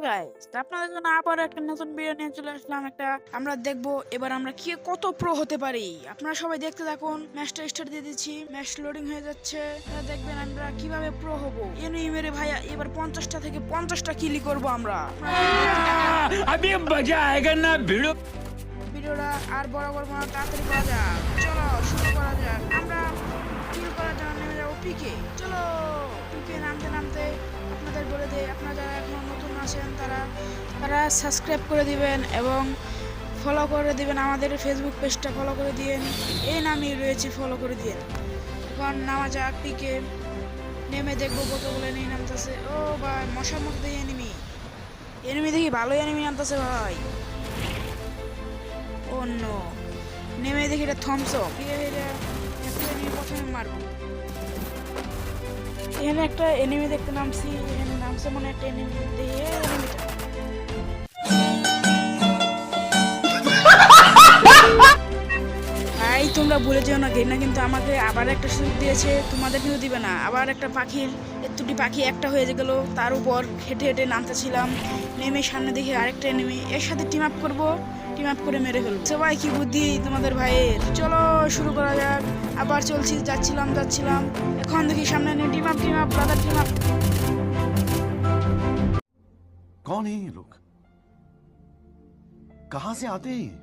Guys, আপনাদের জন্য আবার একটা নতুন ভিডিও নিয়ে চলে আসলাম। আমরা দেখবো এবার আমরা কি কত প্রো হতে পারি। আপনারা সবাই দেখতে থাকুন। ম্যাচটা স্টার্ট দিয়ে দিচ্ছি, ম্যাচ লোডিং হয়ে যাচ্ছে। দেখবেন আমরা কিভাবে প্রো হব। এনিমি মেরে ভাইয়া এবার 50টা থেকে 50টা কিলি করব আমরা। अभी मजा आएगा ना भिड़ो। ভিডিওটা আর বরাবর মনে তাড়াতাড়ি করা যাক। চলো শুরু করা যাক। আমরা কিল করার জন্য নেমে যাবো পিকে। চলো পিকে নামতে নামতে আপনাদের বলে দেই, আপনারা যারা এখনো নতুন আছেন তারা সাবস্ক্রাইব করে দিবেন এবং ফলো করে দিবেন। আমাদের ফেসবুক পেজটা ফলো করে দিয়েন, এই নামই রয়েছে, ফলো করে দিয়েন। এখন নামা যাক পিকে। নেমে দেখবো কতগুলো এনিমি নামতেছে। ও ভাই, মশার মধ্যে এনিমি দেখি ভালোই এনিমি নামতেছে ভাই। ও নো, নেমে দেখি এটা থমসপ। একটা এনিমি প্রথমে মারবো। এখানে একটা এনিমি দেখতে নামছি, এখানে নামছে মনে একটা এনিমি দিয়ে এনিমিটা। ভাই তোমরা ভুলে যেও না, গেম না কিন্তু আমাকে আবার একটা সুযোগ দিয়েছে, তোমাদের কিন্তু দিবে না। আবার একটা পাখির দুটি পাখি একটা হয়ে গেল, তার উপর হেঁটে হেঁটে নামতেছিলাম। নেমে সামনে দেখি আরেকটা এনিমি, এর সাথে টিম আপ করবো, টিম আপ করে মেরে ফেলবো। সবাই কি বুদ্ধি তোমাদের ভাইয়ের। চলো শুরু করা যাক। আবার চলছি, যাচ্ছিলাম এখন দেখি সামনে team up brother team up. कौन है ये लोग? कहां से आते हैं?